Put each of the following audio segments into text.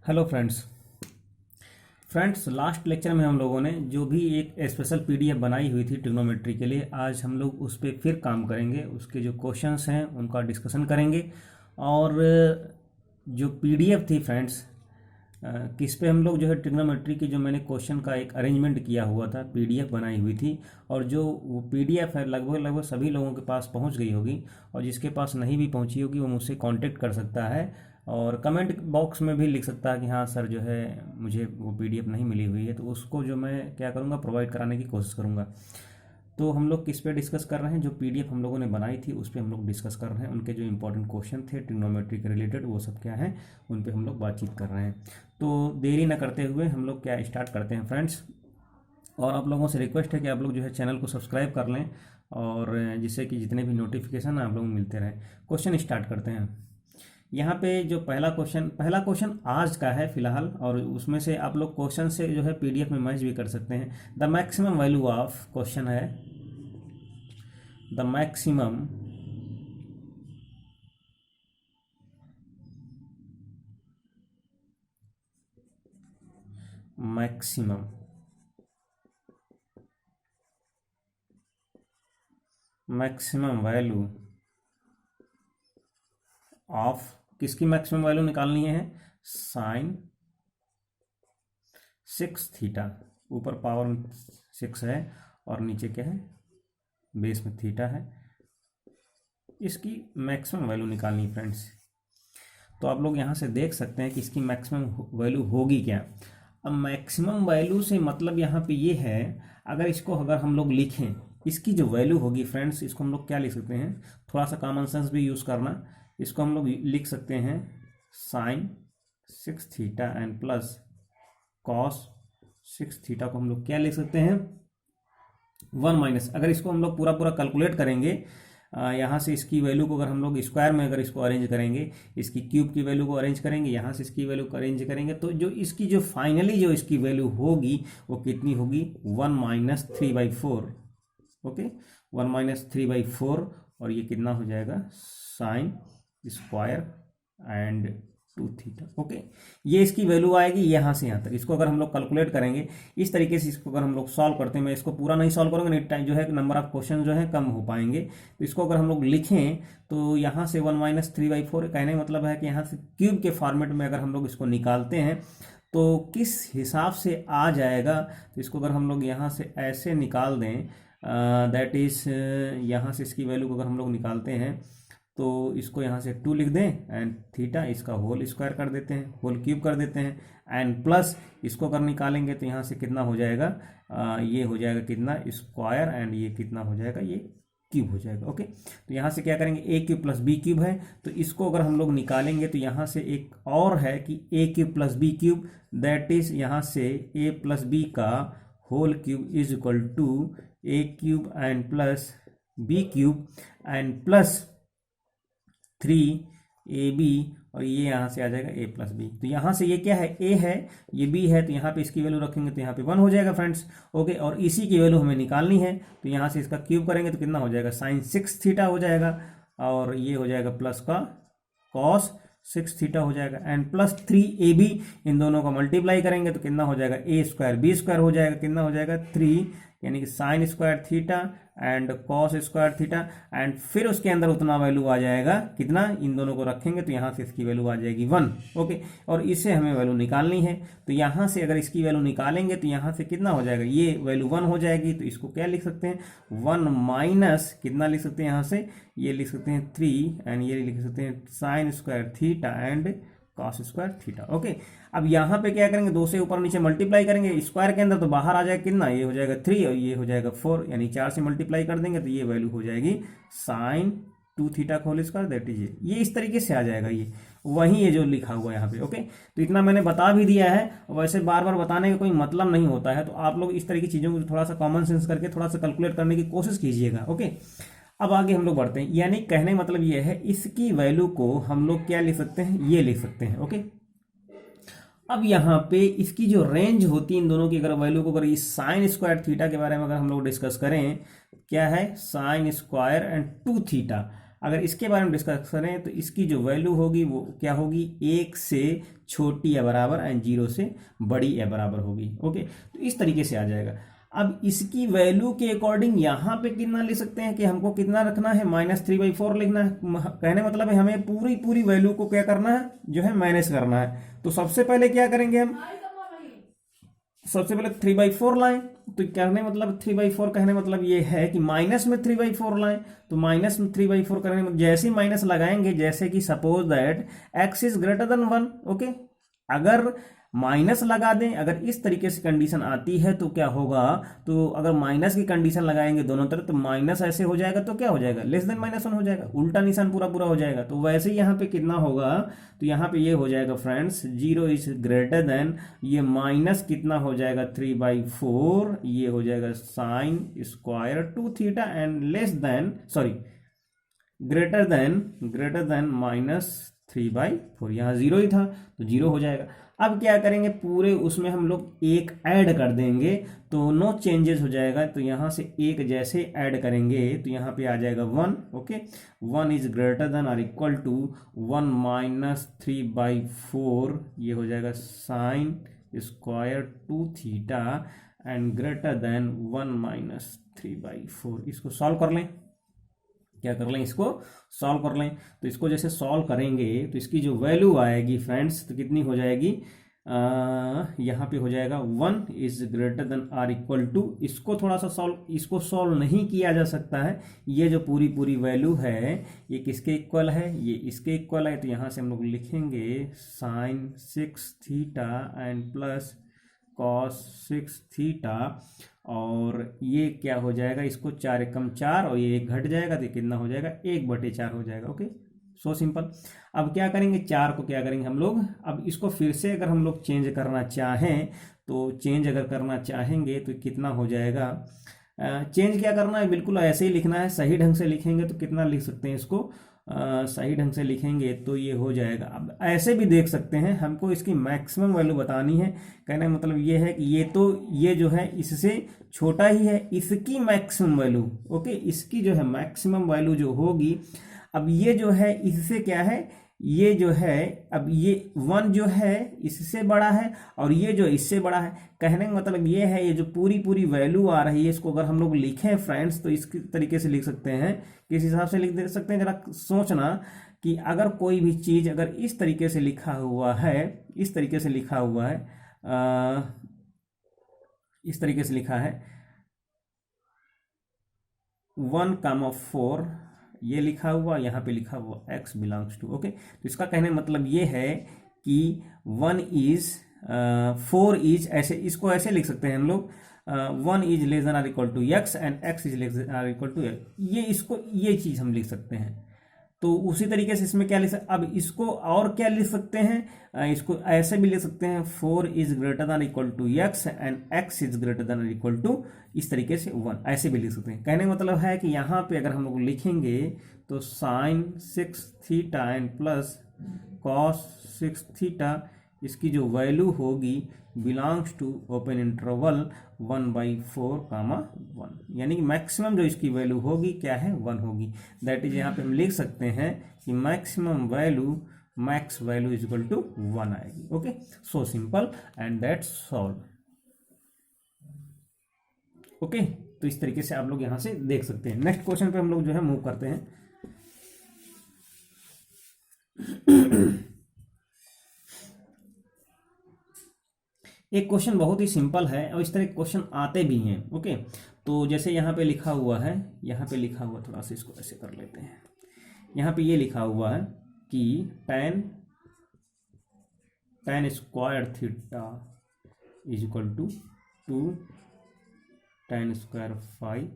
Hello friends last lecture में हम लोगों ने जो भी एक स्पेशल पीडीएफ बनाई हुई थी ट्रिग्नोमेट्री के लिए, आज हम लोग उस पर फिर काम करेंगे। उसके जो क्वेश्चंस हैं उनका डिस्कशन करेंगे। और जो पीडीएफ थी फ्रेंड्स, किस पे हम लोग जो है ट्रिग्नोमेट्री की जो मैंने क्वेश्चन का एक अरेंजमेंट किया हुआ था, पीडीएफ बनाई हुई थी। और जो वो पीडीएफ है लगभग सभी लोगों के पास पहुंच गई होगी, और जिसके पास नहीं भी पहुंची होगी वो मुझसे कांटेक्ट कर सकता है और कमेंट बॉक्स में भी लिख सकता है कि हाँ सर जो है मुझे वो पीडीएफ नहीं मिली हुई है। तो उसको जो मैं क्या करूँगा, प्रोवाइड कराने की कोशिश करूँगा। तो हम लोग किस पे डिस्कस कर रहे हैं, जो पीडीएफ हम लोगों ने बनाई थी उस पे हम लोग डिस्कस कर रहे हैं। उनके जो इंपॉर्टेंट क्वेश्चन थे ट्रिग्नोमेट्री के रिलेटेड वो सब क्या है, उन पे हम लोग बातचीत कर रहे हैं। तो देरी ना करते हुए हम लोग क्या स्टार्ट करते हैं फ्रेंड्स। और आप लोगों से रिक्वेस्ट है कि आप लोग जो है चैनल को सब्सक्राइब कर लें, और जिससे कि जितने भी नोटिफिकेशन आप लोगों को मिलते रहें। क्वेश्चन स्टार्ट करते हैं। यहाँ पे जो पहला क्वेश्चन आज का है फिलहाल, और उसमें से आप लोग क्वेश्चन से जो है पीडीएफ में मैच भी कर सकते हैं। The maximum value of, question है the maximum maximum maximum value of, किसकी मैक्सिमम वैल्यू निकालनी है, साइन 6 थीटा। ऊपर पावर में 6 है और नीचे क्या है, बेस में थीटा है। इसकी मैक्सिमम वैल्यू निकालनी है फ्रेंड्स। तो आप लोग यहाँ से देख सकते हैं कि इसकी मैक्सिमम वैल्यू होगी क्या। अब मैक्सिमम वैल्यू से मतलब यहाँ पे ये है, अगर हम लोग लिखें, इसकी जो वैल्यू होगी फ्रेंड्स, इसको हम लोग क्या लिख सकते हैं, थोड़ा सा कॉमन सेंस भी यूज़ करना। इसको हम लोग लिख सकते हैं sine 6 theta and plus cos 6 theta को हम लोग क्या लिख सकते हैं, 1 - अगर इसको हम लोग पूरा पूरा कैलकुलेट करेंगे, यहाँ से इसकी वैल्यू को अगर हम लोग स्क्वायर में अगर इसको अरेंज करेंगे, इसकी क्यूब की वैल्यू को अरेंज करेंगे, यहाँ से इसकी वैल्यू को अरेंज करेंगे, तो जो इसकी जो फाइनली जो इसकी वैल्यू होगी वो कितनी होगी, 1 - 3/4। ओके, 1 - 3/4। और ये कितना हो जाएगा, sine square and 2 theta. Okay, ये इसकी वैल्यू आएगी यहाँ से यहाँ तक। इसको अगर हम लोग कैलकुलेट करेंगे इस तरीके से, इसको अगर हम लोग सॉल्व करते हैं, मैं इसको पूरा नहीं सॉल्व करूँगा, नहीं टाइम जो है नंबर ऑफ क्वेश्चन जो है कम हो पाएंगे। तो इसको अगर हम लोग लिखें तो यहाँ से 1 - 3/4, कहने का मतलब है कि यहाँ से क्यूब के फॉर्मेट में अगर हम लोग इसको निकालते हैं तो किस हिसाब से आ जाएगा। तो इसको अगर हम लोग यहाँ से ऐसे निकाल दें, दैट इज यहाँ से इसकी वैल्यू को अगर हम लोग निकालते हैं तो इसको यहाँ से 2 लिख दें एंड थीटा, इसका होल स्क्वायर कर देते हैं, होल क्यूब कर देते हैं, एंड प्लस इसको अगर निकालेंगे तो यहाँ से कितना हो जाएगा, ये हो जाएगा कितना, स्क्वायर, एंड ये कितना हो जाएगा, ये क्यूब हो जाएगा। ओके, तो यहाँ से क्या करेंगे, ए क्यूब प्लस बी क्यूब है, तो इसको अगर हम लोग निकालेंगे तो यहाँ से एक और है कि A cube plus B cube, that is यहाँ से ए प्लस बी का whole cube is equal to A cube and plus B cube and plus 3ab, और ये यहाँ से आ जाएगा a प्लस बी। तो यहाँ से ये क्या है, a है, ये b है, तो यहाँ पे इसकी वैल्यू रखेंगे तो यहाँ पे 1 हो जाएगा फ्रेंड्स। ओके, और इसी की वैल्यू हमें निकालनी है, तो यहाँ से इसका क्यूब करेंगे तो कितना हो जाएगा, साइन 6 थीटा हो जाएगा, और ये हो जाएगा प्लस का कॉस 6 थीटा हो जाएगा, एंड प्लस 3ab, इन दोनों का मल्टीप्लाई करेंगे तो कितना हो जाएगा, a स्क्वायर b स्क्वायर हो जाएगा, कितना हो जाएगा 3, यानी कि sine square theta and cos square theta, and फिर उसके अंदर उतना वैल्यू आ जाएगा कितना, इन दोनों को रखेंगे तो यहाँ से इसकी वैल्यू आ जाएगी 1। ओके, और इससे हमें वैल्यू निकालनी है, तो यहाँ से अगर इसकी वैल्यू निकालेंगे तो यहाँ से कितना हो जाएगा, ये वैल्यू 1 हो जाएगी। तो इसको क्या लिख सकते हैं, 1 माइनस कितना लिख सकते हैं, यहाँ से ये लिख सकते हैं 3, एंड ये लिख सकते हैं sine square theta and cos square theta. Okay, अब यहाँ पे क्या करेंगे, 2 से ऊपर नीचे मल्टीप्लाई करेंगे स्क्वायर के अंदर, तो बाहर आ जाएगा कितना, ये हो जाएगा 3 और ये हो जाएगा 4, यानी 4 से मल्टीप्लाई कर देंगे तो ये वैल्यू हो जाएगी साइन 2 थीटा का होल स्क्वायर, दैट इज ये इस तरीके से आ जाएगा, ये वही ये जो लिखा हुआ है यहाँ पे। ओके, तो इतना मैंने बता भी दिया है, वैसे बार बार बताने का कोई मतलब नहीं होता है, तो आप लोग इस तरह की चीज़ों को थोड़ा सा कॉमन सेंस करके थोड़ा सा कैलकुलेट करने की कोशिश कीजिएगा। ओके, अब आगे हम लोग बढ़ते हैं, यानी कहने का मतलब ये है, इसकी वैल्यू को हम लोग क्या लिख सकते हैं, ये लिख सकते हैं। ओके, अब यहाँ पे इसकी जो रेंज होती है इन दोनों की, अगर वैल्यू को, अगर इस साइन स्क्वायर थीटा के बारे में अगर हम लोग डिस्कस करें, क्या है, साइन स्क्वायर एंड 2 थीटा, अगर इसके बारे में डिस्कस करें तो इसकी जो वैल्यू होगी वो क्या होगी, 1 से छोटी या बराबर एंड 0 से बड़ी या बराबर होगी। ओके, तो इस तरीके से आ जाएगा। अब इसकी वैल्यू के अकॉर्डिंग यहाँ पे कितना ले सकते हैं कि हमको कितना रखना है, -3/4 लिखना है। कहने मतलब है हमें पूरी पूरी वैल्यू को क्या करना है, जो है माइनस करना है। तो सबसे पहले क्या करेंगे हम, सबसे पहले 3/4 लाएं। तो कहने मतलब 3/4 कहने मतलब ये है कि माइनस में 3/4 लाएं। तो माइनस में 3/4 करने में जैसे ही माइनस लगाएंगे, जैसे कि suppose that x is greater then 1। Okay, अगर माइनस लगा दें, अगर इस तरीके से कंडीशन आती है तो क्या होगा, तो अगर माइनस की कंडीशन लगाएंगे दोनों तरफ तो माइनस ऐसे हो जाएगा तो क्या हो जाएगा, लेस देन -1 हो जाएगा, उल्टा निशान पूरा पूरा हो जाएगा। तो वैसे ही यहाँ पे कितना होगा, तो यहाँ पे ये हो जाएगा फ्रेंड्स 0 इज ग्रेटर देन, ये माइनस कितना हो जाएगा 3/4, ये हो जाएगा sine square 2 theta and less than greater than -3/4। यहाँ 0 ही था तो 0 हो जाएगा। अब क्या करेंगे, पूरे उसमें हम लोग एक ऐड कर देंगे तो नो चेंजेस हो जाएगा। तो यहाँ से एक जैसे ऐड करेंगे तो यहाँ पे आ जाएगा 1। ओके, 1 इज ग्रेटर देन और इक्वल टू 1 - 3/4, ये हो जाएगा sine square 2 theta and greater than 1 - 3/4। इसको सॉल्व कर लें, क्या कर लें, इसको सॉल्व कर लें। तो इसको जैसे सॉल्व करेंगे तो इसकी जो वैल्यू आएगी फ्रेंड्स, तो कितनी हो जाएगी, यहाँ पे हो जाएगा 1 is greater than or equal to, इसको थोड़ा सा इसको सॉल्व नहीं किया जा सकता है। ये जो पूरी पूरी वैल्यू है ये किसके इक्वल है, ये इसके इक्वल है। तो यहाँ से हम लोग लिखेंगे sine 6 theta and plus cos 6 theta, और ये क्या हो जाएगा, इसको 4 एकम 4 और ये 1 घट जाएगा तो कितना हो जाएगा, 1/4 हो जाएगा। Okay, so simple. अब क्या करेंगे, 4 को क्या करेंगे हम लोग, अब इसको फिर से अगर हम लोग चेंज करना चाहें तो चेंज अगर करना चाहेंगे तो कितना हो जाएगा, चेंज क्या करना है, बिल्कुल ऐसे ही लिखना है। सही ढंग से लिखेंगे तो कितना लिख सकते हैं इसको, सही ढंग से लिखेंगे तो ये हो जाएगा। अब ऐसे भी देख सकते हैं, हमको इसकी मैक्सिमम वैल्यू बतानी है। कहने का मतलब ये है कि ये जो है इससे छोटा ही है, इसकी मैक्सिमम वैल्यू। ओके, इसकी जो है मैक्सिमम वैल्यू जो होगी, अब ये जो है इससे क्या है, ये जो है अब ये 1 जो है इससे बड़ा है और ये जो इससे बड़ा है। कहने का मतलब ये है, ये जो पूरी पूरी वैल्यू आ रही है इसको अगर हम लोग लिखें फ्रेंड्स तो इस तरीके से लिख सकते हैं। किस हिसाब से लिख दे सकते हैं, जरा सोचना कि अगर कोई भी चीज़ अगर इस तरीके से लिखा हुआ है, इस तरीके से लिखा हुआ है, इस तरीके से लिखा है 1,4 ये लिखा हुआ, यहाँ पे लिखा हुआ x बिलोंग्स टू। ओके, तो इसका कहने मतलब ये है कि 4 इज, ऐसे इसको ऐसे लिख सकते हैं हम लोग, 1 is less than or equal to x and x is less than or equal to l। ये चीज़ हम लिख सकते हैं। तो उसी तरीके से इसमें क्या लिख सकते, अब इसको और क्या लिख सकते हैं, इसको ऐसे भी लिख सकते हैं 4 is greater than equal to x and x is greater than equal to, इस तरीके से 1, ऐसे भी लिख सकते हैं। कहने का मतलब है कि यहाँ पे अगर हम लोग लिखेंगे तो sine 6 theta and plus cos 6 theta, इसकी जो वैल्यू होगी बिलोंग्स टू ओपन इंटरवल 1/4, 1, यानी कि मैक्सिमम जो इसकी वैल्यू होगी क्या है, 1 होगी। दैट इज यहाँ पे हम लिख सकते हैं कि maximum value, max value is equal to 1 आएगी। Okay, so simple and that's solve. Okay, तो इस तरीके से आप लोग यहाँ से देख सकते हैं। नेक्स्ट क्वेश्चन पे हम लोग जो है मूव करते हैं। एक क्वेश्चन बहुत ही सिंपल है और इस तरह के क्वेश्चन आते भी हैं। ओके, तो जैसे यहाँ पे लिखा हुआ है, यहाँ पे लिखा हुआ, थोड़ा सा इसको ऐसे कर लेते हैं। यहाँ पे ये लिखा हुआ है कि tan square theta is equal to 2 tan square 5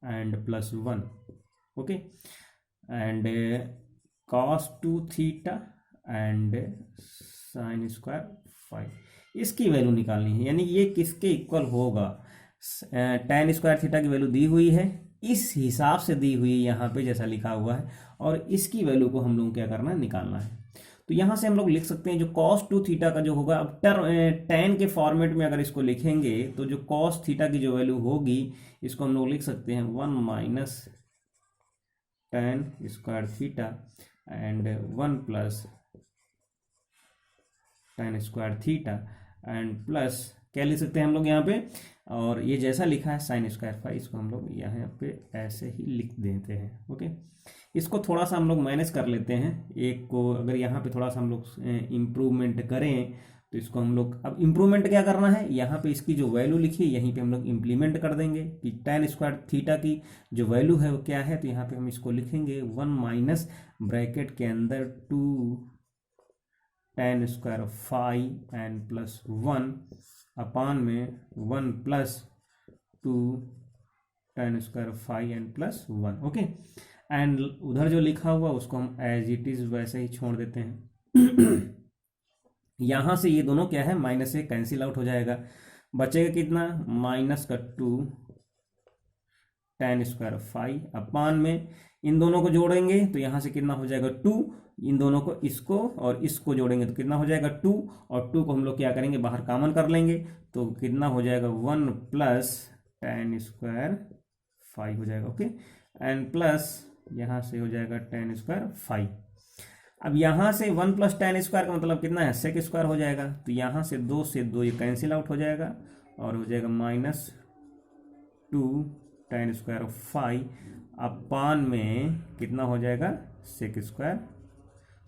and plus 1। Okay, and cos 2 theta and sine square 5, इसकी वैल्यू निकालनी है। यानी ये किसके इक्वल होगा, tan स्क्वायर थीटा की वैल्यू दी हुई है, इस हिसाब से दी हुई है यहाँ पे जैसा लिखा हुआ है, और इसकी वैल्यू को हम लोग क्या करना है, निकालना है। तो यहाँ से हम लोग लिख सकते हैं जो cos 2 थीटा का जो होगा, अब tan के फॉर्मेट में अगर इसको लिखेंगे तो जो cos थीटा की जो वैल्यू होगी इसको हम लोग लिख सकते हैं 1 - tan square theta and 1 plus tan square theta and plus क्या लिख सकते हैं हम लोग यहाँ पे, और ये जैसा लिखा है साइन स्क्वायर फाई, इसको हम लोग यहाँ पे ऐसे ही लिख देते हैं। ओके, इसको थोड़ा सा हम लोग मैनेज कर लेते हैं। एक को अगर यहाँ पे थोड़ा सा हम लोग इम्प्रूवमेंट करें तो इसको हम लोग, अब इम्प्रूवमेंट क्या करना है, यहाँ पे इसकी जो वैल्यू लिखी है यहीं पे हम लोग इम्प्लीमेंट कर देंगे कि tan स्क्वायर थीटा की जो वैल्यू है वो क्या है, तो यहाँ पे हम इसको लिखेंगे 1 माइनस ब्रैकेट के अंदर 2 tan square phi and plus 1 upon में 1 प्लस 2 tan square phi and plus 1। Okay, and उधर जो लिखा हुआ उसको हम एज इट इज वैसे ही छोड़ देते हैं। यहां से ये दोनों क्या है, माइनस से कैंसिल आउट हो जाएगा, बचेगा कितना, माइनस का 2 tan स्क्वायर फाई अपान में इन दोनों को जोड़ेंगे तो यहां से कितना हो जाएगा 2, इन दोनों को, इसको और इसको जोड़ेंगे तो कितना हो जाएगा 2, और 2 को हम लोग क्या करेंगे, बाहर कॉमन कर लेंगे तो कितना हो जाएगा 1 प्लस tan स्क्वायर फाई हो जाएगा। ओके, एंड प्लस यहाँ से हो जाएगा tan स्क्वायर फाई। अब यहाँ से 1 प्लस tan स्क्वायर का मतलब कितना है, सेक स्क्वायर हो जाएगा, तो यहाँ से 2 से 2 ये कैंसिल आउट हो जाएगा और हो जाएगा माइनस 2 tan स्क्वायर फाई अपान में कितना हो जाएगा, सेक स्क्वायर,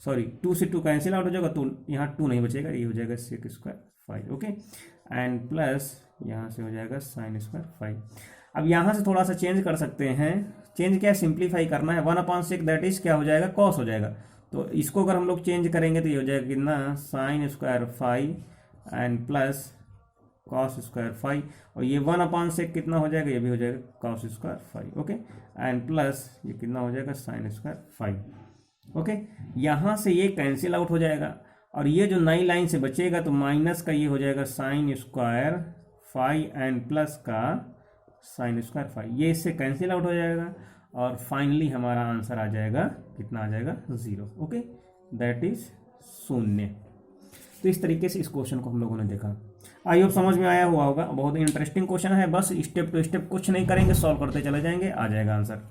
सॉरी 2 से 2 कैंसिल आउट हो जाएगा तो यहाँ 2 नहीं बचेगा, ये हो जाएगा sec square phi. Okay, and plus यहाँ से हो जाएगा साइन स्क्वायर फाई। अब यहाँ से थोड़ा सा चेंज कर सकते हैं, चेंज क्या, सिंप्लीफाई करना है, 1/6 दैट इज क्या हो जाएगा, कॉस हो जाएगा, तो इसको अगर हम लोग चेंज करेंगे तो ये हो जाएगा कितना, sine square phi and plus cos square phi, और ये 1/6 कितना हो जाएगा, ये भी हो जाएगा cos square phi. Okay, and plus ये कितना हो जाएगा, साइन स्क्वायर फाई। ओके, यहाँ से ये कैंसिल आउट हो जाएगा और ये जो नई लाइन से बचेगा तो माइनस का ये हो जाएगा sine square phi and plus का साइन स्क्वायर फाई, ये इससे कैंसिल आउट हो जाएगा और फाइनली हमारा आंसर आ जाएगा, कितना आ जाएगा, 0। Okay, that is 0। तो इस तरीके से इस क्वेश्चन को हम लोगों ने देखा। आई होप समझ में आया हुआ होगा, बहुत ही इंटरेस्टिंग क्वेश्चन है, बस स्टेप टू स्टेप कुछ नहीं करेंगे, सॉल्व करते चले जाएंगे, आ जाएगा आंसर।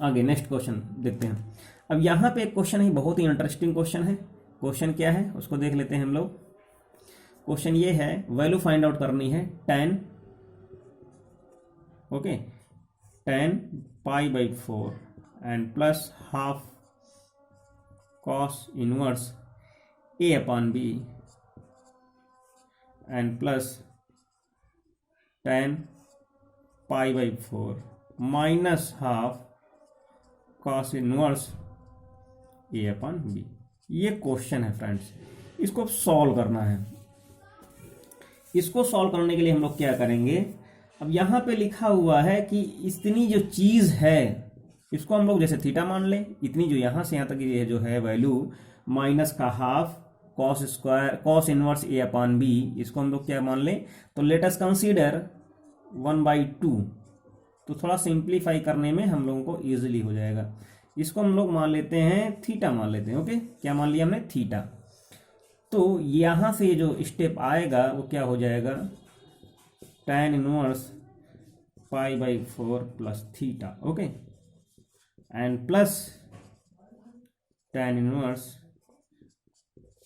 आगे नेक्स्ट क्वेश्चन देखते हैं। अब यहाँ पे एक क्वेश्चन है, बहुत ही इंटरेस्टिंग क्वेश्चन है। क्वेश्चन क्या है उसको देख लेते हैं हम लोग। क्वेश्चन ये है, वैल्यू फाइंड आउट करनी है tan, okay, tan π/4 and plus half cos inverse a/b and plus tan π/4 minus half cos inverse a/b। ये क्वेश्चन है फ्रेंड्स, इसको सॉल्व करना है। इसको सॉल्व करने के लिए हम लोग क्या करेंगे, अब यहाँ पे लिखा हुआ है कि इतनी जो चीज़ है इसको हम लोग जैसे थीटा मान लें, इतनी जो यहाँ से यहाँ तक ये जो है वैल्यू माइनस का half cos square cos inverse a/b, इसको हम लोग क्या मान लें, तो लेट अस कंसीडर 1/2। तो थोड़ा सिंप्लीफाई करने में हम लोगों को ईजिली हो जाएगा। इसको हम लोग मान लेते हैं थीटा, मान लेते हैं। ओके, क्या मान लिया हमने, थीटा। तो यहाँ से जो स्टेप आएगा वो क्या हो जाएगा, tan inverse π/4 plus theta. Okay, and plus tan inverse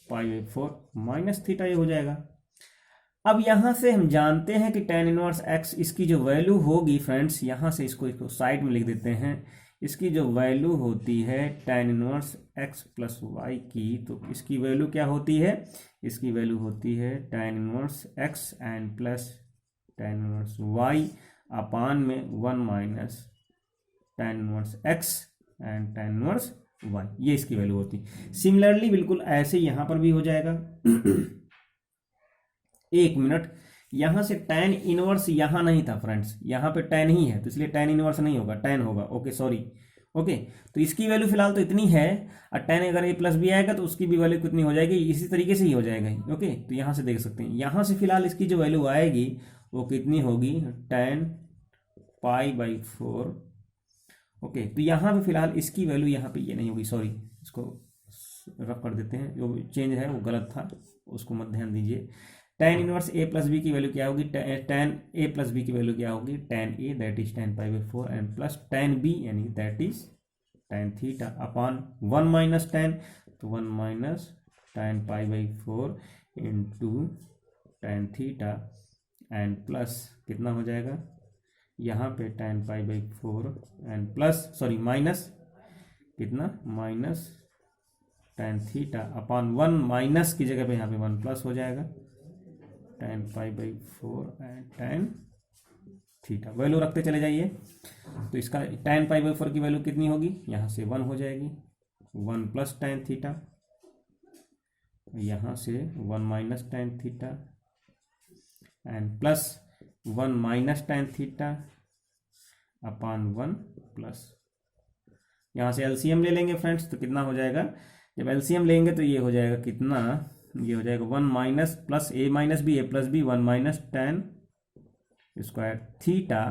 π/4 minus theta, ये हो जाएगा। अब यहाँ से हम जानते हैं कि tan इनवर्स x इसकी जो वैल्यू होगी फ्रेंड्स, यहाँ से इसको साइड में लिख देते हैं, इसकी जो वैल्यू होती है tan inverse x plus Y की, तो इसकी वैल्यू क्या होती है, इसकी वैल्यू होती है tan inverse x and plus tan inverse y अपान में 1 minus tan inverse x and tan inverse y, ये इसकी वैल्यू होती। सिमिलरली बिल्कुल ऐसे यहाँ पर भी हो जाएगा। एक मिनट, यहाँ से tan इनवर्स यहाँ नहीं था फ्रेंड्स, यहाँ पे tan ही है तो इसलिए tan इनवर्स नहीं होगा, tan होगा। Okay, sorry. ओके, तो इसकी वैल्यू फिलहाल तो इतनी है, और tan अगर a प्लस बी आएगा तो उसकी भी वैल्यु कितनी हो जाएगी, इसी तरीके से ही हो जाएगा। ओके, तो यहाँ से देख सकते हैं, यहाँ से फिलहाल इसकी जो वैल्यू आएगी वो कितनी होगी, tan π/4। ओके, तो यहाँ पे फिलहाल इसकी वैल्यू यहाँ पे ये नहीं होगी, सॉरी, इसको रफ कर देते हैं, जो चेंज है वो गलत था, उसको मत ध्यान दीजिए। Tan inverse A plus B की वैल्यू क्या होगी, टेन ए प्लस बी की वैल्यू क्या होगी, tan A that is tan pi by four and plus tan B यानी that is tan theta upon one minus tan, तो one minus tan pi by four into tan theta and plus कितना हो जाएगा यहाँ पे tan pi by four and plus sorry minus कितना minus ten theta upon one minus की जगह पे यहाँ पे वन प्लस हो जाएगा ten pi by four and tan theta. Value रखते चले जाइए, तो इसका टेन पाई बाई फोर की वैल्यू कितनी होगी, यहाँ से वन हो जाएगी, वन प्लस टेन थीटा, यहाँ से one minus ten theta and plus one minus ten theta upon one plus, यहाँ से एलसीएम ले लेंगे फ्रेंड्स, तो कितना हो जाएगा, जब एलसीएम लेंगे तो ये हो जाएगा कितना, ये हो जाएगा one minus plus A minus B A plus B one minus tan square theta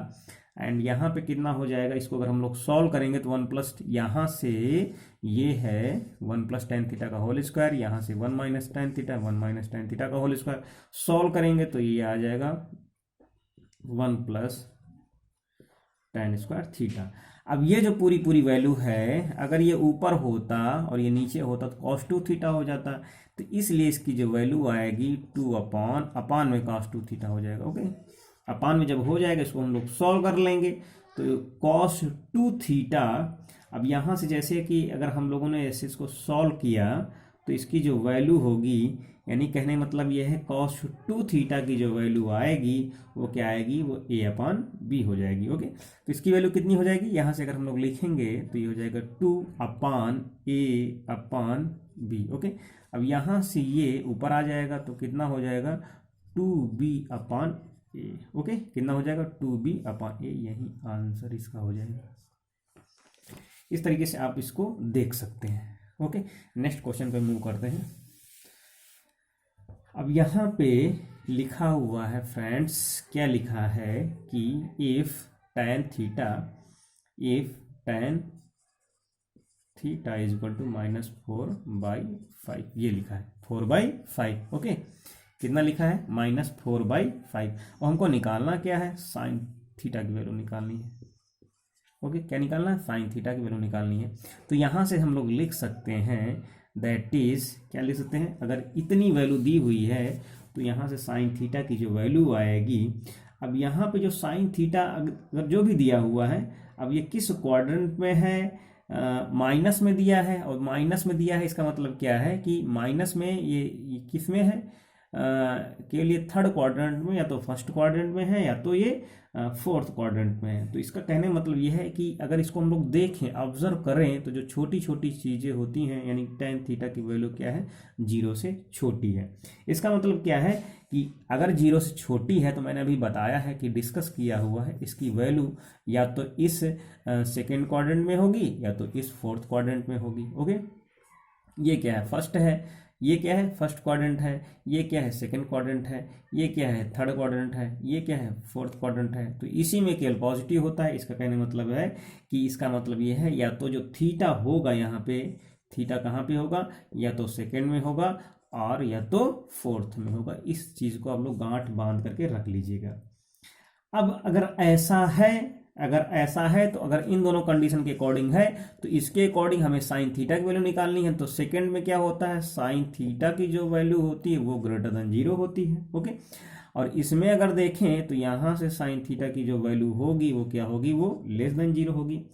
and यहाँ पे कितना हो जाएगा, इसको अगर हम लोग सॉल्व करेंगे तो वन प्लस यहाँ से ये है वन प्लस टेन थीटा का होल स्क्वायर, यहाँ से one minus tan theta one minus tan theta का होल स्क्वायर, सॉल्व करेंगे तो ये आ जाएगा one plus ten square theta. अब ये जो पूरी पूरी वैल्यू है अगर ये ऊपर होता और ये नीचे होता तो कॉस टू थीटा हो जाता, तो इसलिए इसकी जो वैल्यू आएगी टू अपॉन अपान में कॉस टू थीटा हो जाएगा। ओके, अपान में जब हो जाएगा इसको हम लोग सॉल्व कर लेंगे, तो कॉस टू थीटा, अब यहाँ से जैसे कि अगर हम लोगों ने ऐसे इसको सॉल्व किया तो इसकी जो वैल्यू होगी, यानी कहने मतलब ये है कॉस टू थीटा की जो वैल्यू आएगी वो क्या आएगी, वो ए अपॉन बी हो जाएगी। ओके, तो इसकी वैल्यू कितनी हो जाएगी, यहाँ से अगर हम लोग लिखेंगे तो ये हो जाएगा टू अपॉन ए अपॉन बी। ओके, अब यहाँ से ये ऊपर आ जाएगा तो कितना हो जाएगा, two B upon A. Okay, कितना हो जाएगा, टू बी अपॉन ए, यही आंसर इसका हो जाएगा। इस तरीके से आप इसको देख सकते हैं। ओके, नेक्स्ट क्वेश्चन पे मूव करते हैं। अब यहाँ पे लिखा हुआ है फ्रेंड्स, क्या लिखा है कि if tan theta is equal to minus 4/5, ये लिखा है 4/5। ओके, कितना लिखा है, माइनस 4/5, और हमको निकालना क्या है, साइन थीटा की वैल्यू निकालनी है। ओके, क्या निकालना है, साइन थीटा की वैल्यू निकालनी है। तो यहाँ से हम लोग लिख सकते हैं दैट इज, क्या लिख सकते हैं, अगर इतनी वैल्यू दी हुई है तो यहाँ से साइन थीटा की जो वैल्यू आएगी, अब यहाँ पे जो साइन थीटा अगर जो भी दिया हुआ है, अब ये किस क्वाड्रेंट में है, माइनस में दिया है, और माइनस में दिया है इसका मतलब क्या है कि माइनस में ये किस में है, केवल ये थर्ड क्वाड्रेंट में, या तो फर्स्ट क्वाड्रेंट में है या तो ये फोर्थ क्वाड्रेंट में है। तो इसका कहने मतलब ये है कि अगर इसको हम लोग देखें, ऑब्जर्व करें, तो जो छोटी छोटी चीज़ें होती हैं, यानी टेन थीटा की वैल्यू क्या है, जीरो से छोटी है। इसका मतलब क्या है कि अगर जीरो से छोटी है, तो मैंने अभी बताया है कि डिस्कस किया हुआ है, इसकी वैल्यू या तो इस सेकेंड क्वाड्रेंट में होगी या तो इस फोर्थ क्वाड्रेंट में होगी। ओके, ये क्या है, फर्स्ट है, ये क्या है, फर्स्ट क्वाड्रेंट है, ये क्या है, सेकंड क्वाड्रेंट है, ये क्या है, थर्ड क्वाड्रेंट है, ये क्या है, फोर्थ क्वाड्रेंट है। तो इसी में केवल पॉजिटिव होता है। इसका कहने मतलब है कि इसका मतलब ये है, या तो जो थीटा होगा यहाँ पे, थीटा कहाँ पे होगा, या तो सेकंड में होगा और या तो फोर्थ में होगा। इस चीज़ को आप लोग गांठ बांध करके रख लीजिएगा। अब अगर ऐसा है तो अगर इन दोनों कंडीशन के अकॉर्डिंग है तो इसके अकॉर्डिंग हमें साइन थीटा की वैल्यू निकालनी है। तो सेकंड में क्या होता है, साइन थीटा की जो वैल्यू होती है वो ग्रेटर देन जीरो होती है। ओके, और इसमें अगर देखें तो यहाँ से साइन थीटा की जो वैल्यू होगी वो क्या होगी, वो लेस देन जीरो होगी।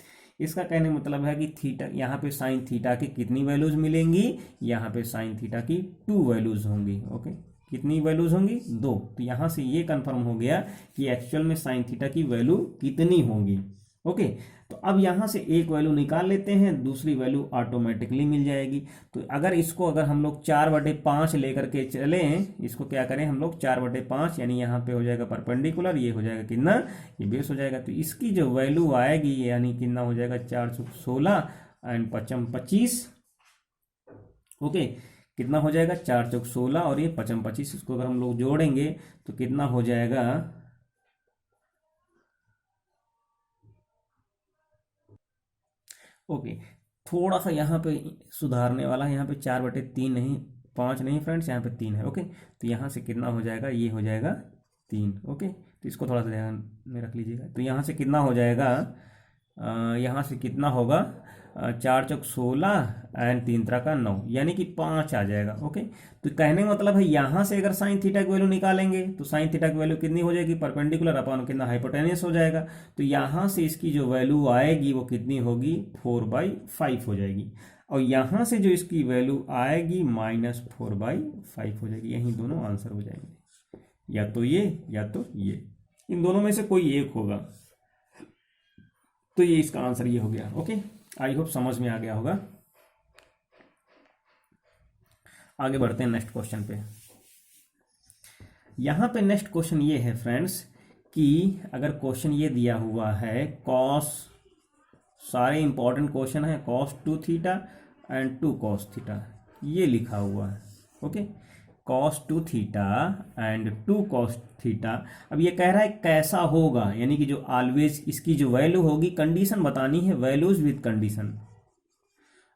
इसका कहने मतलब है कि थीटा, यहाँ पे साइन थीटा की कितनी वैल्यूज मिलेंगी, यहाँ पे साइन थीटा की 2 वैल्यूज होंगी। ओके, कितनी वैल्यूज होंगी, 2। तो यहाँ से ये कंफर्म हो गया कि एक्चुअल में साइन थीटा की वैल्यू कितनी होगी। ओके, तो अब यहाँ से एक वैल्यू निकाल लेते हैं, दूसरी वैल्यू ऑटोमेटिकली मिल जाएगी। तो अगर हम लोग 4/5 लेकर के चलें, इसको क्या करें हम लोग 4/5, यानी यहाँ पे हो जाएगा परपेंडिकुलर, ये हो जाएगा कितना, ये बेस हो जाएगा। तो इसकी जो वैल्यू आएगी यानी कितना हो जाएगा, 4×16 एंड 5×25। ओके, कितना हो जाएगा, 4×16 और ये 5×25, इसको अगर हम लोग जोड़ेंगे तो कितना हो जाएगा, ओके, थोड़ा सा यहाँ पे सुधारने वाला है, यहाँ पे 4/3 नहीं 5 नहीं फ्रेंड्स, यहाँ पे 3 है। ओके, तो यहाँ से कितना हो जाएगा, ये हो जाएगा 3। ओके, तो इसको थोड़ा सा ध्यान में रख लीजिएगा। तो यहाँ से कितना हो जाएगा, यहाँ से कितना होगा, 4 चौक 16 एंड 3 त्रिक 9, यानी कि 5 आ जाएगा। ओके, तो कहने का मतलब है यहाँ से अगर साइन थीटा की वैल्यू निकालेंगे तो साइन थीटा की वैल्यू कितनी हो जाएगी, परपेंडिकुलर अपॉन कितना, हाइपोटेनियस हो जाएगा। तो यहाँ से इसकी जो वैल्यू आएगी वो कितनी होगी, 4/5 हो जाएगी। और यहाँ से जो इसकी वैल्यू आएगी -4/5 हो जाएगी। यही दोनों आंसर हो जाएंगे, या तो ये या तो ये, इन दोनों में से कोई एक होगा। तो ये इसका आंसर ये हो गया। ओके, आई होप समझ में आ गया होगा। आगे बढ़ते हैं नेक्स्ट क्वेश्चन पे। यहां पे नेक्स्ट क्वेश्चन ये है फ्रेंड्स कि अगर क्वेश्चन ये दिया हुआ है कॉस, सारे इंपॉर्टेंट क्वेश्चन है, cos 2 theta and 2 cos theta, ये लिखा हुआ है। Okay, cos 2 theta and 2 cos theta. अब ये कह रहा है कैसा होगा, यानी कि जो ऑलवेज इसकी जो वैल्यू होगी, कंडीशन बतानी है, वैल्यूज विद कंडीशन,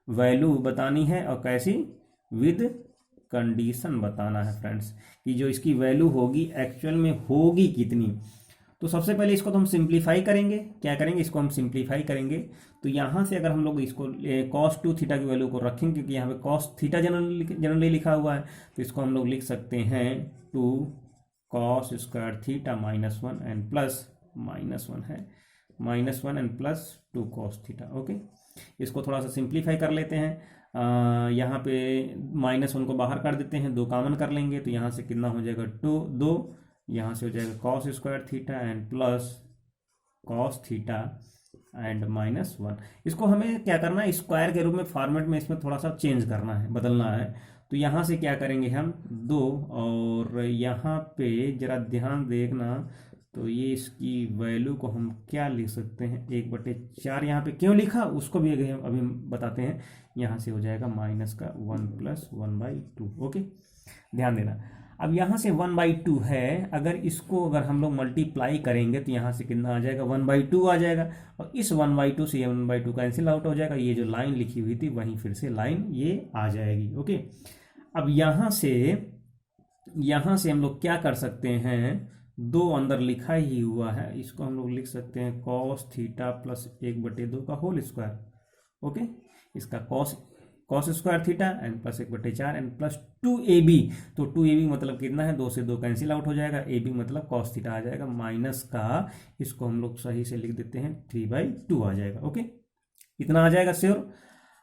वैल्यू बतानी है और कैसी, विद कंडीशन बताना है फ्रेंड्स, कि जो इसकी वैल्यू होगी एक्चुअल में होगी कितनी। तो सबसे पहले इसको तो हम सिंप्लीफाई करेंगे। क्या करेंगे, इसको हम सिंप्लीफाई करेंगे। तो यहाँ से अगर हम लोग इसको cos 2 थीटा की वैल्यू को रखेंगे, क्योंकि यहाँ पे cos थीटा जनरली लिखा हुआ है, तो इसको हम लोग लिख सकते हैं 2 cos square theta -1 and plus -1 है, -1 and plus 2 cos theta. Okay, इसको थोड़ा सा सिंप्लीफाई कर लेते हैं। यहाँ पे -1 को बाहर कर देते हैं, 2 कॉमन कर लेंगे, तो यहाँ से कितना हो जाएगा, 2, यहाँ से हो जाएगा cos square theta and plus cos theta and -1। इसको हमें क्या करना है, स्क्वायर के रूप में फॉर्मेट में इसमें थोड़ा सा चेंज करना है, बदलना है। तो यहाँ से क्या करेंगे हम 2, और यहाँ पे जरा ध्यान देखना, तो ये इसकी वैल्यू को हम क्या लिख सकते हैं, 1/4। यहाँ पे क्यों लिखा उसको भी अभी बताते हैं। यहाँ से हो जाएगा -1 + 1/2। ओके, ध्यान देना। अब यहाँ से 1/2 है, अगर इसको अगर हम लोग मल्टीप्लाई करेंगे तो यहाँ से कितना आ जाएगा, 1/2 आ जाएगा। और इस 1/2 से ये 1/2 कैंसिल आउट हो जाएगा। ये जो लाइन लिखी हुई थी वहीं फिर से लाइन ये आ जाएगी। ओके, अब यहाँ से हम लोग क्या कर सकते हैं, 2 अंदर लिखा ही हुआ है, इसको हम लोग लिख सकते हैं cos थीटा प्लस 1/2 का होल स्क्वायर। ओके, इसका cos square theta and plus 1/4 and plus 2ab। तो 2ab मतलब कितना है, 2 से 2 कैंसिल आउट हो जाएगा, ab मतलब cos थीटा आ जाएगा, माइनस का इसको हम लोग सही से लिख देते हैं 3/2 आ जाएगा। ओके, इतना आ जाएगा श्योर।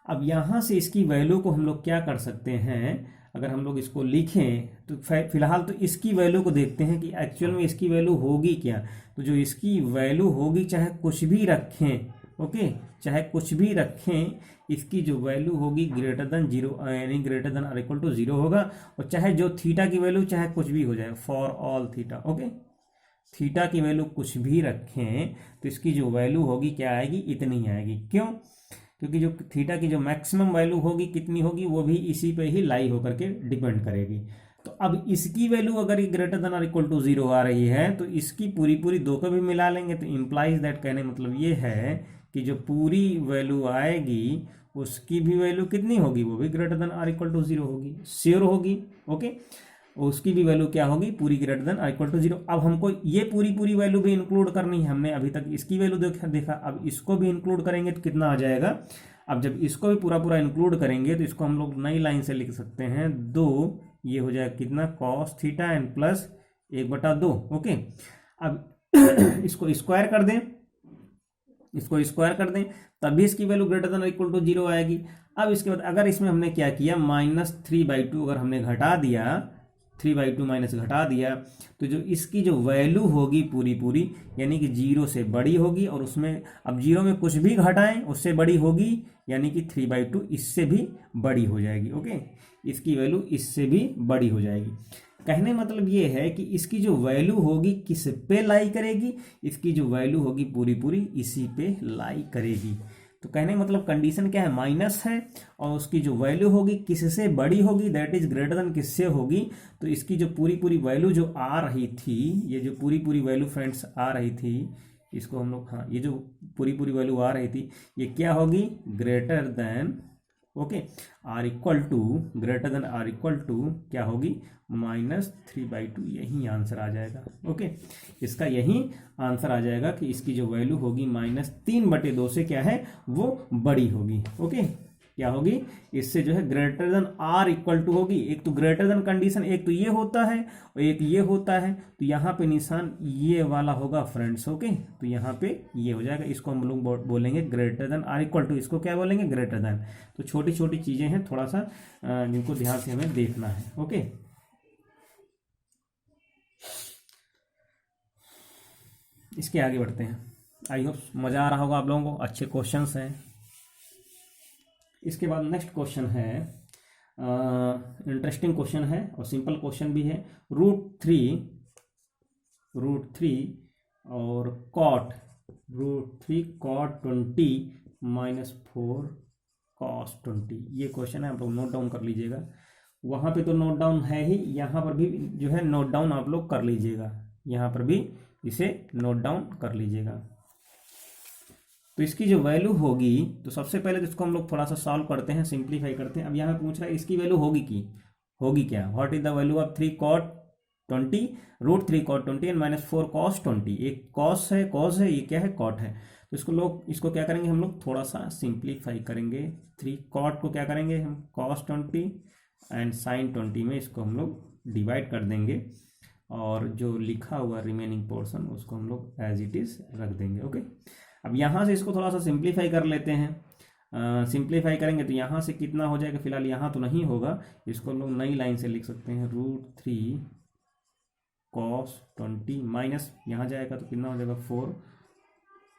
अब यहाँ से इसकी वैल्यू को हम लोग क्या कर सकते हैं, अगर हम लोग इसको लिखें तो फिलहाल तो इसकी वैल्यू को देखते हैं कि एक्चुअल में इसकी वैल्यू होगी क्या। तो जो इसकी वैल्यू होगी, चाहे कुछ भी रखें, ओके, चाहे कुछ भी रखें, इसकी जो वैल्यू होगी ग्रेटर देन 0, यानी ग्रेटर देन और इक्वल टू 0 होगा। और चाहे जो थीटा की वैल्यू चाहे कुछ भी हो जाए, for all theta. Okay, theta की वैल्यू कुछ भी रखें तो इसकी जो वैल्यू होगी क्या आएगी, इतनी आएगी। क्यों, क्योंकि जो थीटा की जो मैक्सिमम वैल्यू होगी कितनी होगी, वो भी इसी पे ही लाई होकर के डिपेंड करेगी। तो अब इसकी वैल्यू अगर ग्रेटर देन और इक्वल टू 0 आ रही है तो इसकी पूरी 2 को भी मिला लेंगे, तो इम्प्लाइज दैट, कहने मतलब ये है कि जो पूरी वैल्यू आएगी उसकी भी वैल्यू कितनी होगी, वो भी ग्रेटर देन और इक्वल टू 0 होगी, श्योर होगी। ओके, उसकी भी वैल्यू क्या होगी, पूरी ग्रेटर देन और इक्वल टू 0। अब हमको ये पूरी वैल्यू भी इंक्लूड करनी है। हमने अभी तक इसकी वैल्यू देखा, अब इसको भी इंक्लूड करेंगे तो कितना आ जाएगा। अब जब इसको भी पूरा इसको करेंगे तो इसको हम लोग नई लाइन से लिख सकते हैं 2, ये हो जाएगा कितना, cos theta and plus 1/2। Okay, अब इसको स्क्वायर कर दें, तभी इसकी value greater than equal to 0 आएगी। अब इसके बाद अगर इसमें हमने क्या किया, -3/2 अगर हमने घटा दिया, 3/2 माइनस घटा दिया, तो जो इसकी जो वैल्यू होगी पूरी यानी कि 0 से बड़ी होगी, और उसमें अब 0 में कुछ भी घटाएं उससे बड़ी होगी, यानी कि 3/2 इससे भी बड़ी हो जाएगी। ओके, इसकी वैल्यू इससे भी बड़ी हो जाएगी। कहने मतलब ये है कि इसकी जो वैल्यू होगी किस पे लाई करेगी, इसकी जो वैल्यू होगी पूरी इसी पे लाई करेगी। तो कहने मतलब कंडीशन क्या है, माइनस है, और उसकी जो वैल्यू होगी किससे बड़ी होगी, दैट इज ग्रेटर देन किससे होगी। तो इसकी जो पूरी वैल्यू जो आ रही थी, ये जो पूरी वैल्यू फ्रेंड्स आ रही थी, इसको हम लोग, हाँ, ये जो पूरी वैल्यू आ रही थी ये क्या होगी, greater than, okay. Or equal to greater than or equal to क्या होगी, -3/2, यही आंसर आ जाएगा। ओके, इसका यही आंसर आ जाएगा कि इसकी जो वैल्यू होगी -3/2 से क्या है वो बड़ी होगी। ओके, क्या होगी, इससे जो है greater than or equal to होगी। एक तो ग्रेटर देन कंडीशन, एक तो ये होता है और एक ये होता है, तो यहाँ पे निशान ये वाला होगा फ्रेंड्स। ओके, तो यहाँ पे ये हो जाएगा, इसको हम लोग बोलेंगे greater than or equal to, इसको क्या बोलेंगे, ग्रेटर देन। तो छोटी छोटी चीजें हैं, थोड़ा सा जिनको ध्यान से हमें देखना है। ओके, इसके आगे बढ़ते हैं। आई होप मजा आ रहा होगा आप लोगों को, अच्छे क्वेश्चंस हैं। इसके बाद नेक्स्ट क्वेश्चन है, इंटरेस्टिंग क्वेश्चन है और सिंपल क्वेश्चन भी है। √3 और √3 cot 20 -4 cos 20, ये क्वेश्चन है, आप लोग नोट डाउन कर लीजिएगा। वहाँ पे तो नोट डाउन है ही, यहाँ पर भी जो है नोट डाउन आप लोग कर लीजिएगा, यहाँ पर भी इसे नोट डाउन कर लीजिएगा। तो इसकी जो वैल्यू होगी, तो सबसे पहले तो इसको हम लोग थोड़ा सा सॉल्व करते हैं, सिंप्लीफाई करते हैं। अब यहाँ पूछ रहा है इसकी वैल्यू होगी क्या, what is the value of 3 cot 20, √3 cot 20 and -4 cos 20। एक cos है, ये क्या है, cot है। तो इसको क्या करेंगे हम लोग, थोड़ा सा सिंप्लीफाई करेंगे। 3 cot को क्या करेंगे हम, cos 20 एंड sin 20 में इसको हम लोग डिवाइड कर देंगे, और जो लिखा हुआ रिमेनिंग पोर्शन उसको हम लोग एज इट इज रख देंगे। ओके, अब यहाँ से इसको थोड़ा सा सिंप्लीफाई कर लेते हैं। सिंप्लीफाई करेंगे तो यहाँ से कितना हो जाएगा, फिलहाल यहाँ तो नहीं होगा, इसको हम लोग नई लाइन से लिख सकते हैं, √3 cos 20 माइनस यहाँ जाएगा तो कितना हो जाएगा, 4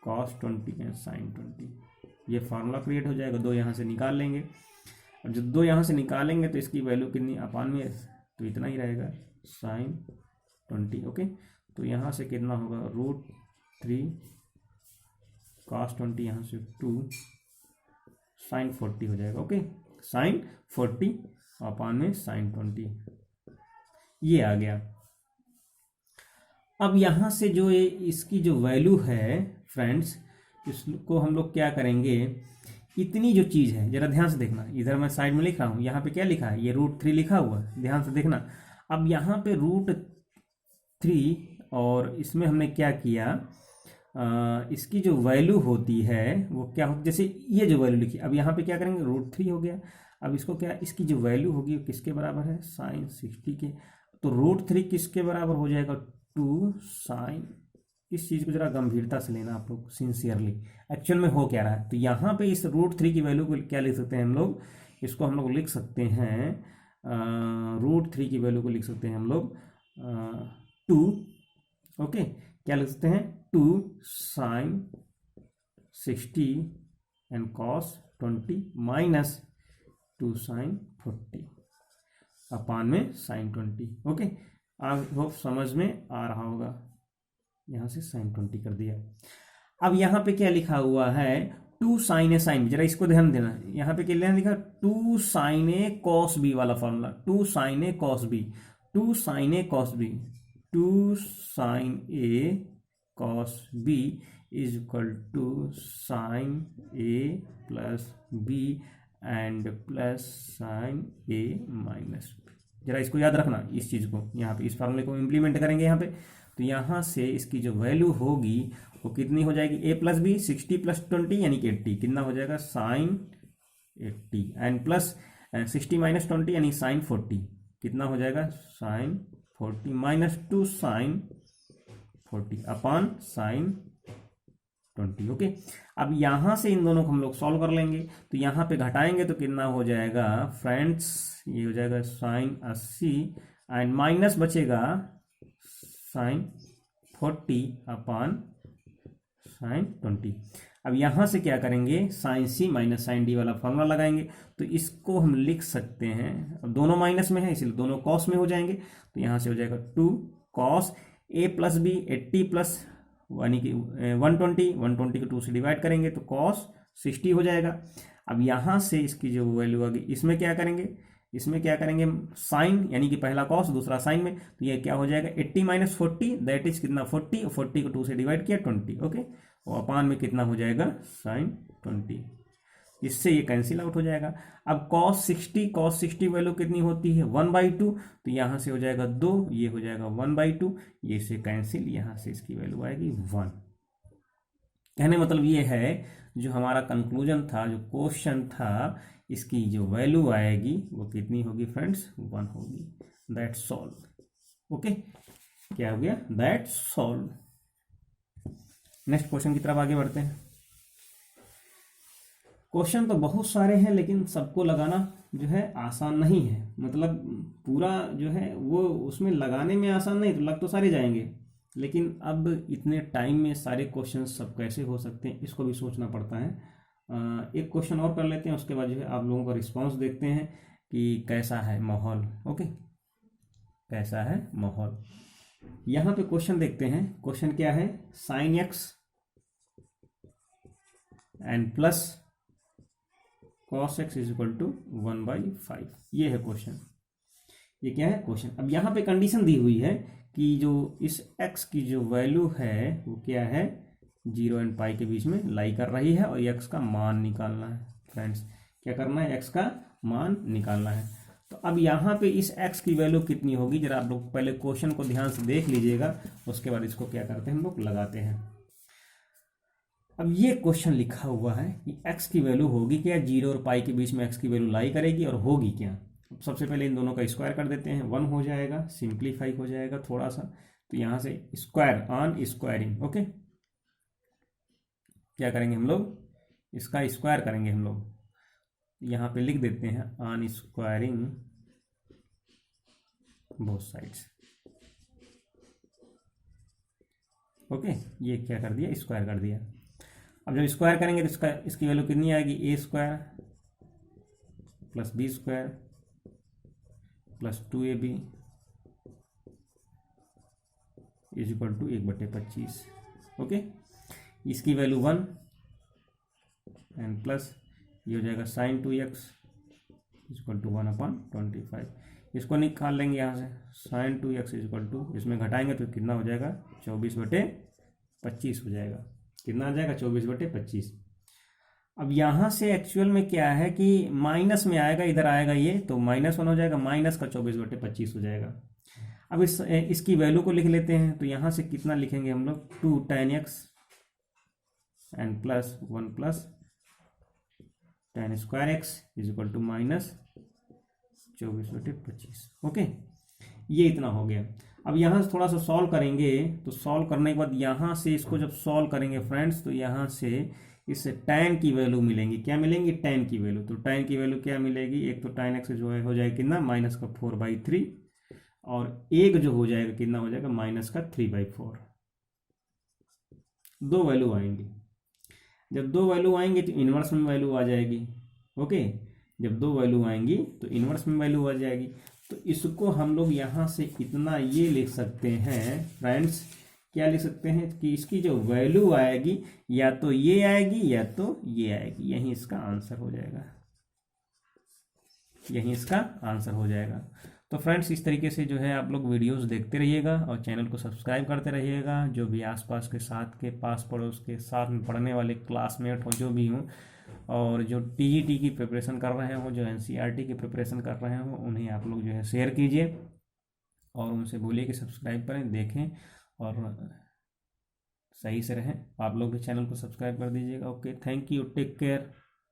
cos 20 एंड sin 20। ये फार्मूला क्रिएट हो जाएगा, 2 यहाँ से निकाल लेंगे। अब जब 2 यहाँ से निकालेंगे तो इसकी वैल्यू कितनी, अपान में तो इतना ही रहेगा, sin 20। ओके, तो यहाँ से कितना होगा, √3 cos 20, यहाँ से 2 sin 40 हो जाएगा। ओके, sin 40 अपान में sin 20, ये आ गया। अब यहाँ से जो ये इसकी जो वैल्यू है फ्रेंड्स, इसको हम लोग क्या करेंगे, इतनी जो चीज़ है जरा ध्यान से देखना, इधर मैं साइड में लिख रहा हूँ, यहाँ पे क्या लिखा है, ये √3 लिखा हुआ, ध्यान से देखना। अब यहाँ पे √3 और इसमें हमने क्या किया, इसकी जो वैल्यू होती है वो क्या होती, जैसे ये जो वैल्यू लिखी, अब यहाँ पे क्या करेंगे, √3 हो गया। अब इसको क्या, इसकी जो वैल्यू होगी वो किसके बराबर है, sin 60 के। तो √3 किसके बराबर हो जाएगा, 2 sin, इस चीज़ को जरा गंभीरता से लेना आप लोग, सिंसियरली एक्चुअल में हो क्या रहा है। तो यहाँ पे इस √3 की वैल्यू को क्या लिख सकते हैं हम लोग, इसको हम लोग लिख सकते हैं, √3 की वैल्यू को लिख सकते हैं हम लोग 2। ओके, क्या लिख सकते हैं, 2 sin 60 and cos 20 minus 2 sin 40 अपान में sin 20। ओके, आप होप समझ में आ रहा होगा, यहाँ से sin 20 कर दिया। अब यहाँ पे क्या लिखा हुआ है, 2 sin a sin, जरा इसको ध्यान देना, यहाँ पे क्या लिखा, 2 sin a cos b वाला formula, 2 sin a cos b, 2 sin a cos b, 2 sin a cos b is equal to sin a plus b and plus sin a minus b। जरा इसको याद रखना, इस चीज़ को, यहाँ पे इस फार्मूले को इम्प्लीमेंट करेंगे यहाँ पे, तो यहाँ से इसकी जो वैल्यू होगी वो कितनी हो जाएगी, a प्लस b, 60 + 20 यानी कि 80, कितना हो जाएगा, sin 80 एंड प्लस 60 - 20 यानी sin 40, कितना हो जाएगा, sin 40 माइनस 2 sin 40 अपान sin 20। ओके, अब यहाँ से इन दोनों को हम लोग सॉल्व कर लेंगे, तो यहाँ पे घटाएंगे तो कितना हो जाएगा फ्रेंड्स, ये हो जाएगा sin 80 एंड माइनस बचेगा sin 40 अपान sin 20। अब यहाँ से क्या करेंगे, sin c minus sin d वाला फॉर्मूला लगाएंगे, तो इसको हम लिख सकते हैं, अब दोनों माइनस में है इसलिए दोनों कॉस में हो जाएंगे, तो यहाँ से हो जाएगा 2 cos a plus b 80 plus यानी कि 120 को 2 से डिवाइड करेंगे तो cos 60 हो जाएगा। अब यहाँ से इसकी जो वैल्यू आ गई, इसमें क्या करेंगे साइन, यानी कि पहला cos दूसरा साइन में, तो ये क्या हो जाएगा 80 - 40 दैट इज कितना 40, और 40 को 2 से डिवाइड किया 20। ओके, और अपान में कितना हो जाएगा sin 20। इससे ये कैंसिल आउट हो जाएगा। अब cos 60 वैल्यू कितनी होती है 1/2, तो यहाँ से हो जाएगा 2, ये हो जाएगा 1/2, ये से कैंसिल, यहाँ से इसकी वैल्यू आएगी 1। कहने मतलब ये है जो हमारा कंक्लूजन था, जो क्वेश्चन था, इसकी जो वैल्यू आएगी वो कितनी होगी फ्रेंड्स 1 होगी। That's solve. ओके, क्या हो गया, दैट्स सॉल्व। नेक्स्ट क्वेश्चन की तरफ आगे बढ़ते हैं। क्वेश्चन तो बहुत सारे हैं लेकिन सबको लगाना जो है आसान नहीं है, मतलब पूरा जो है वो उसमें लगाने में आसान नहीं, तो लग तो सारे जाएंगे, लेकिन अब इतने टाइम में सारे क्वेश्चन सब कैसे हो सकते हैं इसको भी सोचना पड़ता है। एक क्वेश्चन और कर लेते हैं, उसके बाद जो है आप लोगों का रिस्पांस देखते हैं कि कैसा है माहौल। ओके, कैसा है माहौल। यहाँ पे क्वेश्चन देखते हैं। क्वेश्चन क्या है, sin x and plus cos x is equal to 1/5, ये है क्वेश्चन। ये क्या है क्वेश्चन। अब यहाँ पे कंडीशन दी हुई है कि जो इस x की जो वैल्यू है वो क्या है 0 एंड पाई के बीच में लाई कर रही है, और x का मान निकालना है। फ्रेंड्स क्या करना है, x का मान निकालना है। तो अब यहाँ पे इस x की वैल्यू कितनी होगी, जरा आप लोग पहले क्वेश्चन को ध्यान से देख लीजिएगा, उसके बाद इसको क्या करते हैं हम लोग लगाते हैं। अब ये क्वेश्चन लिखा हुआ है कि x की वैल्यू होगी क्या, 0 और पाई के बीच में x की वैल्यू लाई करेगी, और होगी क्या। सबसे पहले इन दोनों का स्क्वायर कर देते हैं, 1 हो जाएगा, सिंप्लीफाई हो जाएगा थोड़ा सा, तो यहाँ से स्क्वायर ऑन स्क्वायरिंग। ओके, क्या करेंगे हम लोग, इसका स्क्वायर करेंगे हम लोग, यहाँ पे लिख देते हैं on squaring both sides. Okay, ये क्या कर दिया, स्क्वायर कर दिया। अब जब स्क्वायर करेंगे तो इसकी वैल्यू कितनी आएगी, A square plus B square plus 2ab is equal to 1/25। Okay, इसकी वैल्यू 1 एंड प्लस ये हो जाएगा sin 2x is equal to 1/25। इसको निकाल लेंगे यहाँ से, sin 2x is equal to, इसमें घटाएंगे तो कितना हो जाएगा 24/25 हो जाएगा। कितना आ जाएगा 24/25। अब यहाँ से एक्चुअल में क्या है कि माइनस में आएगा, इधर आएगा ये, तो -1 हो जाएगा, माइनस का 24/25 हो जाएगा। अब इसकी वैल्यू को लिख लेते हैं, तो यहाँ से कितना लिखेंगे हम लोग 2 tan x and plus 1 plus tan square x is equal to -24/25। Okay, ये इतना हो गया। अब यहाँ से थोड़ा सा सॉल्व करेंगे, तो सॉल्व करने के बाद यहाँ से इसको जब सॉल्व करेंगे फ्रेंड्स, तो यहाँ से इससे tan की वैल्यू मिलेंगी, क्या मिलेंगी tan की वैल्यू। तो tan की वैल्यू क्या मिलेगी, एक तो tan x जो है हो जाएगा कितना -4/3, और एक जो हो जाएगा कितना हो जाएगा -3/4। दो वैल्यू आएंगी, जब दो वैल्यू आएंगी तो इन्वर्स में वैल्यू आ जाएगी। ओके, जब दो वैल्यू आएंगी तो इन्वर्स में वैल्यू आ जाएगी। तो इसको हम लोग यहाँ से इतना ये लिख सकते हैं फ्रेंड्स, क्या लिख सकते हैं कि इसकी जो वैल्यू आएगी या तो ये आएगी या तो ये आएगी, यही इसका आंसर हो जाएगा, यही इसका आंसर हो जाएगा। तो फ्रेंड्स इस तरीके से जो है आप लोग वीडियोस देखते रहिएगा और चैनल को सब्सक्राइब करते रहिएगा। जो भी आसपास के साथ के पास पड़ोस के साथ में पढ़ने वाले क्लासमेट हो, जो भी हों, और जो टीईटी की प्रिपरेशन कर रहे हो, जो एनसीईआरटी की प्रिपरेशन कर रहे हो, उन्हें आप लोग जो है शेयर कीजिए और उनसे बोलिए कि सब्सक्राइब करें, देखें और सही से रहें। आप लोग भी चैनल को सब्सक्राइब कर दीजिएगा। Okay, thank you, take care.